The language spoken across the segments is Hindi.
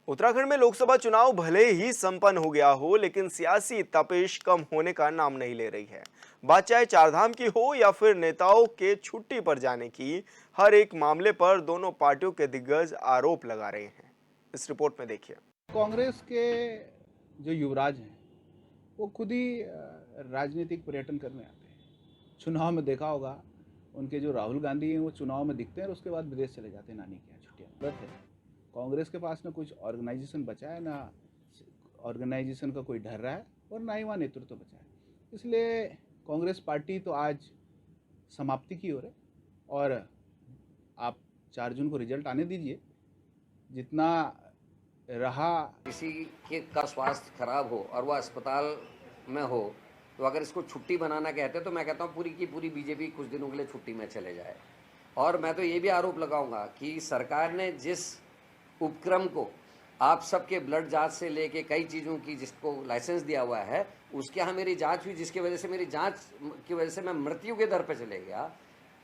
उत्तराखंड में लोकसभा चुनाव भले ही संपन्न हो गया हो, लेकिन सियासी तपिश कम होने का नाम नहीं ले रही है। बात चाहे चारधाम की हो या फिर नेताओं के छुट्टी पर जाने की, हर एक मामले पर दोनों पार्टियों के दिग्गज आरोप लगा रहे हैं। इस रिपोर्ट में देखिए। कांग्रेस के जो युवराज हैं वो खुद ही राजनीतिक पर्यटन करने आते हैं। चुनाव में देखा होगा, उनके जो राहुल गांधी हैं वो चुनाव में दिखते हैं और उसके बाद विदेश चले जाते हैं नानी के यहाँ छुट्टियाँ। गलत है। कांग्रेस के पास ना कुछ ऑर्गेनाइजेशन बचा है, ना ऑर्गेनाइजेशन का कोई डर रहा है और ना ही वहाँ नेतृत्व बचा है। इसलिए कांग्रेस पार्टी तो आज समाप्ति की ओर है और आप 4 जून को रिजल्ट आने दीजिए। जितना रहा किसी के का स्वास्थ्य खराब हो और वह अस्पताल में हो, तो अगर इसको छुट्टी बनाना कहते हैं तो मैं कहता हूँ पूरी की पूरी बीजेपी कुछ दिनों के लिए छुट्टी में चले जाए। और मैं तो ये भी आरोप लगाऊंगा कि सरकार ने जिस उपक्रम को आप सबके ब्लड जांच से लेके कई चीज़ों की जिसको लाइसेंस दिया हुआ है, उसके यहाँ मेरी जांच हुई, जिसकी वजह से मेरी जांच की वजह से मैं मृत्यु के दर पे चले गया।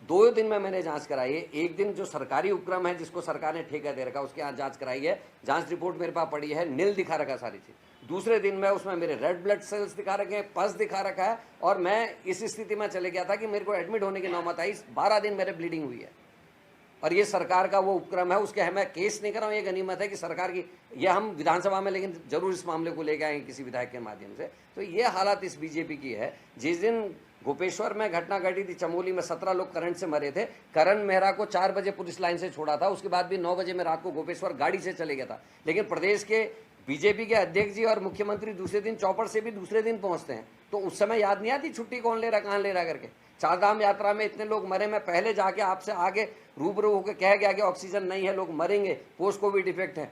2 दिन में मैंने जांच कराई है। एक दिन जो सरकारी उपक्रम है जिसको सरकार ने ठेका दे रखा, उसके यहाँ जांच कराई है, जांच रिपोर्ट मेरे पास पड़ी है, नील दिखा रखा सारी चीज़। दूसरे दिन में उसमें मेरे रेड ब्लड सेल्स दिखा रखे हैं, पस दिखा रखा है, और मैं इस स्थिति में चले गया था कि मेरे को एडमिट होने की नौबत आई। 12 दिन मेरे ब्लीडिंग हुई है और ये सरकार का वो उपक्रम है। उसके मैं केस नहीं कर रहा हूँ, ये गनीमत है कि सरकार की, ये हम विधानसभा में लेकिन जरूर इस मामले को लेकर आएंगे किसी विधायक के माध्यम से। तो ये हालत इस बीजेपी की है। जिस दिन गोपेश्वर में घटना घटी थी, चमोली में 17 लोग करंट से मरे थे, करण मेहरा को 4 बजे पुलिस लाइन से छोड़ा था, उसके बाद भी 9 बजे मैं रात को गोपेश्वर गाड़ी से चले गया था। लेकिन प्रदेश के बीजेपी के अध्यक्ष जी और मुख्यमंत्री दूसरे दिन चौपड़ से भी दूसरे दिन पहुंचते हैं, तो उस समय याद नहीं आती छुट्टी कौन ले रहा, कहाँ ले रहा करके। चारधाम यात्रा में इतने लोग मरे, मैं पहले जाके आपसे आगे रूबरू होकर कह गया कि ऑक्सीजन नहीं है, लोग मरेंगे, पोस्ट कोविड इफेक्ट है,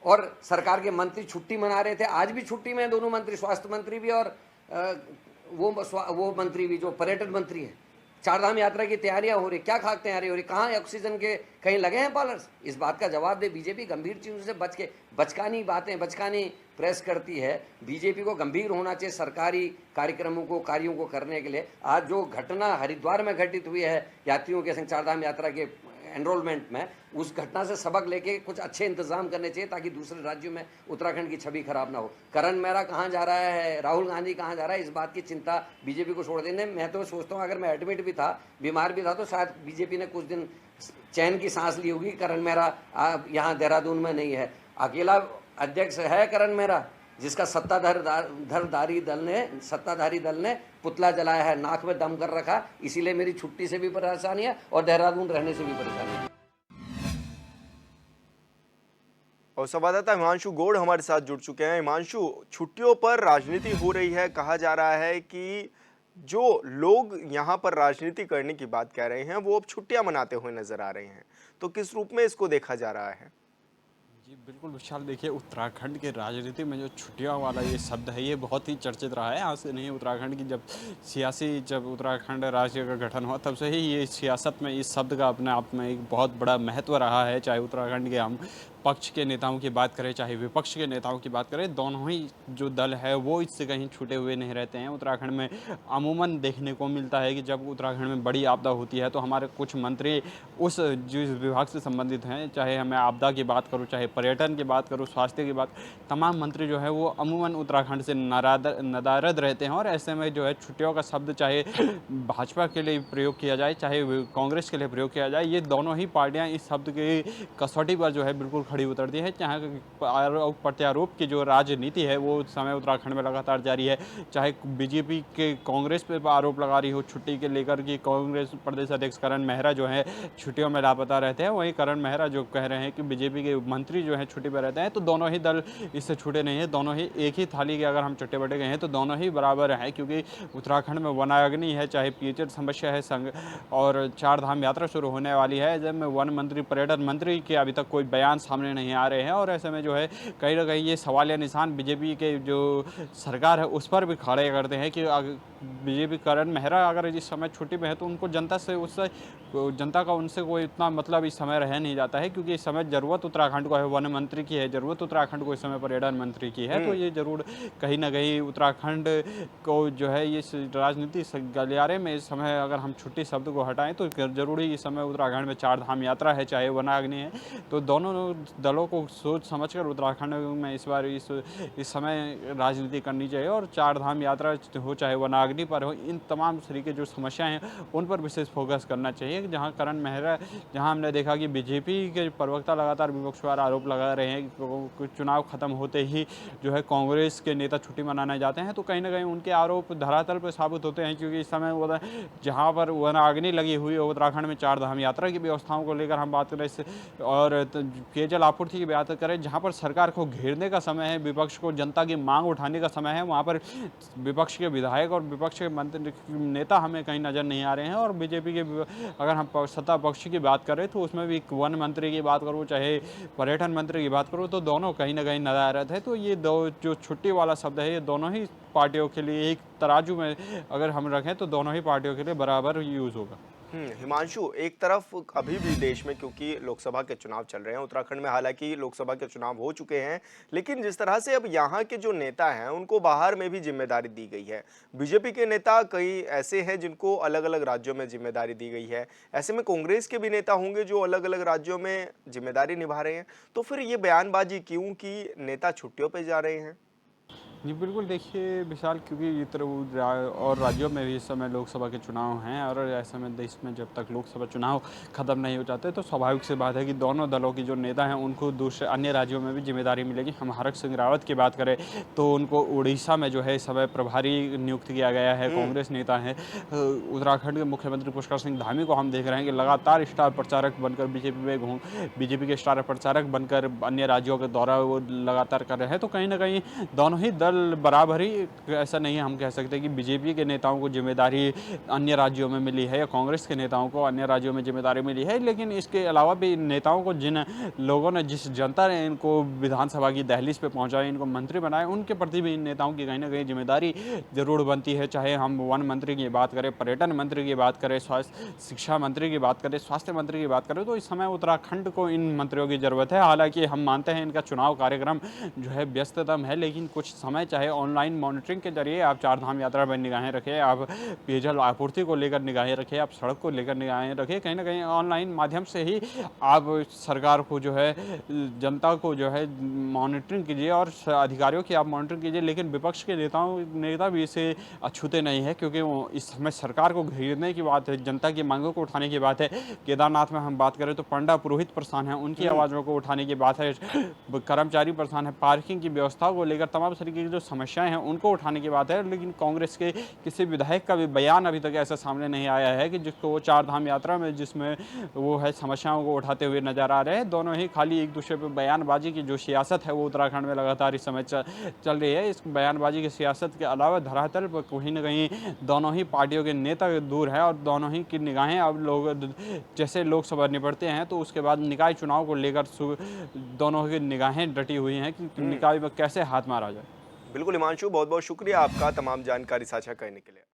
और सरकार के मंत्री छुट्टी मना रहे थे। आज भी छुट्टी में दोनों मंत्री, स्वास्थ्य मंत्री भी और वो मंत्री भी जो पर्यटन मंत्री है। चारधाम यात्रा की तैयारियां हो रही, क्या खाक तैयारी हो रही, कहाँ ऑक्सीजन के कहीं लगे हैं पार्लर्स? इस बात का जवाब दे। बीजेपी गंभीर चीज़ों से बच के बचकानी बातें, बचकानी प्रेस करती है। बीजेपी को गंभीर होना चाहिए सरकारी कार्यक्रमों को, कार्यों को करने के लिए। आज जो घटना हरिद्वार में घटित हुई है यात्रियों के संग चारधाम यात्रा के एनरोलमेंट में, उस घटना से सबक लेके कुछ अच्छे इंतजाम करने चाहिए ताकि दूसरे राज्यों में उत्तराखंड की छवि खराब ना हो। करण मेहरा कहाँ जा रहा है, राहुल गांधी कहाँ जा रहा है, इस बात की चिंता बीजेपी को छोड़ देने। मैं तो सोचता हूँ अगर मैं एडमिट भी था, बीमार भी था, तो शायद बीजेपी ने कुछ दिन चैन की सांस ली होगी। करण मेहरा यहाँ देहरादून में नहीं है, अकेला अध्यक्ष है करण मेहरा, जिसका सत्ताधारी दल ने पुतला जलाया है, नाक में दम कर रखा। इसीलिए मेरी छुट्टी से भी परेशानी है और देहरादून रहने से भी परेशानी है। और संवाददाता हिमांशु गौड़ हमारे साथ जुड़ चुके हैं। हिमांशु, छुट्टियों पर राजनीति हो रही है, कहा जा रहा है कि जो लोग यहाँ पर राजनीति करने की बात कह रहे हैं वो अब छुट्टियां मनाते हुए नजर आ रहे हैं, तो किस रूप में इसको देखा जा रहा है? जी बिल्कुल विशाल, देखिए उत्तराखंड के राजनीति में जो छुट्टियां वाला ये शब्द है ये बहुत ही चर्चित रहा है। आज से नहीं, उत्तराखंड की जब उत्तराखंड राज्य का गठन हुआ तब से ही ये सियासत में इस शब्द का अपने आप में एक बहुत बड़ा महत्व रहा है। चाहे उत्तराखंड के हम पक्ष के नेताओं की बात करें, चाहे विपक्ष के नेताओं की बात करें, दोनों ही जो दल है वो इससे कहीं छूटे हुए नहीं रहते हैं। उत्तराखंड में अमूमन देखने को मिलता है कि जब उत्तराखंड में बड़ी आपदा होती है तो हमारे कुछ मंत्री उस जिस विभाग से संबंधित हैं, चाहे मैं आपदा की बात करूं, चाहे पर्यटन की बात करूं, स्वास्थ्य की बात, तमाम मंत्री जो है वो अमूमन उत्तराखंड से नदारद रहते हैं। और ऐसे में जो है छुट्टियों का शब्द चाहे भाजपा के लिए प्रयोग किया जाए, चाहे कांग्रेस के लिए प्रयोग किया जाए, ये दोनों ही पार्टियाँ इस शब्द की कसौटी पर जो है बिल्कुल खड़ी उतरती है। चाहे प्रत्यारोप की जो राजनीति है वो समय उत्तराखंड में लगातार जारी है। चाहे बीजेपी के कांग्रेस पे आरोप लगा रही हो छुट्टी के लेकर कि कांग्रेस प्रदेश अध्यक्ष करण मेहरा जो है छुट्टियों में लापता रहते हैं, वहीं करण मेहरा जो कह रहे हैं कि बीजेपी के मंत्री जो है छुट्टी पर रहते हैं, तो दोनों ही दल इससे छूटे नहीं है। दोनों ही एक ही थाली के अगर हम चट्टे बटे गए हैं तो दोनों ही बराबर हैं, क्योंकि उत्तराखंड में वनाग्नि है, चाहे पेयजल समस्या है संग, और चारधाम यात्रा शुरू होने वाली है। जब में वन मंत्री, पर्यटन मंत्री के अभी तक कोई बयान सामने नहीं आ रहे हैं, और ऐसे में जो है कहीं ना कहीं ये सवाल या निशान बीजेपी के जो सरकार है उस पर भी खड़े करते हैं कि बीजेपी करण मेहरा अगर इस समय छुट्टी में है तो उनको जनता का उनसे कोई इतना मतलब इस समय रह नहीं जाता है, क्योंकि इस समय ज़रूरत उत्तराखंड को है वन मंत्री की है, ज़रूरत उत्तराखंड को इस समय पर्यटन मंत्री की है। तो ये ज़रूर कहीं ना कहीं उत्तराखंड को जो है ये राजनीति गलियारे में इस समय अगर हम छुट्टी शब्द को हटाएं तो जरूरी इस समय उत्तराखंड में चारधाम यात्रा है, चाहे वनाग्नि है, तो दोनों दलों को सोच समझकर उत्तराखंड में इस बार इस समय राजनीति करनी चाहिए और चार धाम यात्रा हो चाहे वनाग्नि पर हो, इन तमाम तरीके जो समस्याएं हैं उन पर विशेष फोकस करना चाहिए। जहां करण मेहरा, जहां हमने देखा कि बीजेपी के प्रवक्ता लगातार विपक्ष पर आरोप लगा रहे हैं कि चुनाव खत्म होते ही जो है कांग्रेस के नेता छुट्टी मनाने जाते हैं, तो कहीं ना कहीं उनके आरोप धरातल पर साबित होते हैं। क्योंकि इस समय वो जहाँ पर वनाग्नि लगी हुई है उत्तराखंड में चार धाम यात्रा की व्यवस्थाओं को लेकर हम बात करें और पेयजल आपूर्ति की बात करें, जहाँ पर सरकार को घेरने का समय है, विपक्ष को जनता की मांग उठाने का समय है, वहाँ पर विपक्ष के विधायक और विपक्ष के मंत्री नेता हमें कहीं नजर नहीं आ रहे हैं। और बीजेपी के अगर हम सत्ता पक्ष की बात करें तो उसमें भी वन मंत्री की बात करूँ चाहे पर्यटन मंत्री की बात करूँ, तो दोनों कहीं ना कहीं नजर आ रहे थे। तो ये दो जो छुट्टी वाला शब्द है, ये दोनों ही पार्टियों के लिए एक तराजू में अगर हम रखें तो दोनों ही पार्टियों के लिए बराबर यूज होगा। हिमांशु, एक तरफ अभी भी देश में क्योंकि लोकसभा के चुनाव चल रहे हैं, उत्तराखंड में हालांकि लोकसभा के चुनाव हो चुके हैं, लेकिन जिस तरह से अब यहाँ के जो नेता हैं उनको बाहर में भी जिम्मेदारी दी गई है। बीजेपी के नेता कई ऐसे हैं जिनको अलग अलग राज्यों में जिम्मेदारी दी गई है, ऐसे में कांग्रेस के भी नेता होंगे जो अलग अलग राज्यों में जिम्मेदारी निभा रहे हैं। तो फिर ये बयानबाजी क्यों कि नेता छुट्टियों पर जा रहे हैं? जी बिल्कुल, देखिए विशाल, क्योंकि इतर और राज्यों में भी इस समय लोकसभा के चुनाव हैं और ऐसे में देश में जब तक लोकसभा चुनाव खत्म नहीं हो जाते तो स्वाभाविक सी बात है कि दोनों दलों की जो नेता हैं उनको दूसरे अन्य राज्यों में भी जिम्मेदारी मिलेगी। हम हरक सिंह रावत की बात करें तो उनको उड़ीसा में जो है इस समय प्रभारी नियुक्त किया गया है, कांग्रेस नेता है। उत्तराखंड के मुख्यमंत्री पुष्कर सिंह धामी को हम देख रहे हैं कि लगातार स्टार प्रचारक बनकर बीजेपी के स्टार प्रचारक बनकर अन्य राज्यों का दौरा वो लगातार कर रहे हैं। तो कहीं ना कहीं दोनों ही दल बराबर ही, ऐसा नहीं है हम कह सकते कि बीजेपी के नेताओं को जिम्मेदारी अन्य राज्यों में मिली है या कांग्रेस के नेताओं को अन्य राज्यों में जिम्मेदारी मिली है। लेकिन इसके अलावा भी नेताओं को जिन लोगों ने, जिस जनता ने इनको विधानसभा की दहलीज पे पहुंचाया, इनको मंत्री बनाए, उनके प्रति भी इन नेताओं की कहीं ना कहीं जिम्मेदारी जरूर बनती है। चाहे हम वन मंत्री की बात करें, पर्यटन मंत्री की बात करें, शिक्षा मंत्री की बात करें, स्वास्थ्य मंत्री की बात करें, तो इस समय उत्तराखंड को इन मंत्रियों की जरूरत है। हालांकि हम मानते हैं इनका चुनाव कार्यक्रम जो है व्यस्ततम है, लेकिन कुछ समय चाहे ऑनलाइन मॉनिटरिंग के जरिए आप चार धाम यात्रा पर निगाहें रखें, आप पेयजल आपूर्ति को लेकर निगाहें रखें, आप सड़क को लेकर निगाहें रखें, कहीं ना कहीं ऑनलाइन माध्यम से ही आप सरकार को जो है, जनता को जो है मॉनिटरिंग कीजिए और अधिकारियों की आप मॉनिटरिंग कीजिए। लेकिन विपक्ष के नेता भी इसे अछूते नहीं है, क्योंकि वो इस समय सरकार को घेरने की बात है, जनता की मांगों को उठाने की बात है। केदारनाथ में हम बात करें तो पंडा पुरोहित परेशान है, उनकी आवाज़ों को उठाने की बात है, कर्मचारी परेशान है, पार्किंग की व्यवस्था को लेकर तमाम तरीके की जो समस्याएं हैं उनको उठाने की बात है। लेकिन कांग्रेस के किसी विधायक का भी बयान अभी तक ऐसा सामने नहीं आया है कि जिसको वो चार धाम यात्रा में जिसमें वो है समस्याओं को उठाते हुए नजर आ रहे हैं। दोनों ही खाली एक दूसरे पर बयानबाजी की जो सियासत है वो उत्तराखंड में लगातार इस समय चल रही है। इस बयानबाजी की सियासत के अलावा धरातल पर कहीं ना कहीं दोनों ही पार्टियों के नेता दूर है और दोनों ही की निगाहें अब लोग जैसे लोकसभा निपटते हैं तो उसके बाद निकाय चुनाव को लेकर दोनों की निगाहें डटी हुई हैं कि निकाय में कैसे हाथ मारा जाए। बिल्कुल हिमांशु, बहुत बहुत शुक्रिया आपका तमाम जानकारी साझा करने के लिए।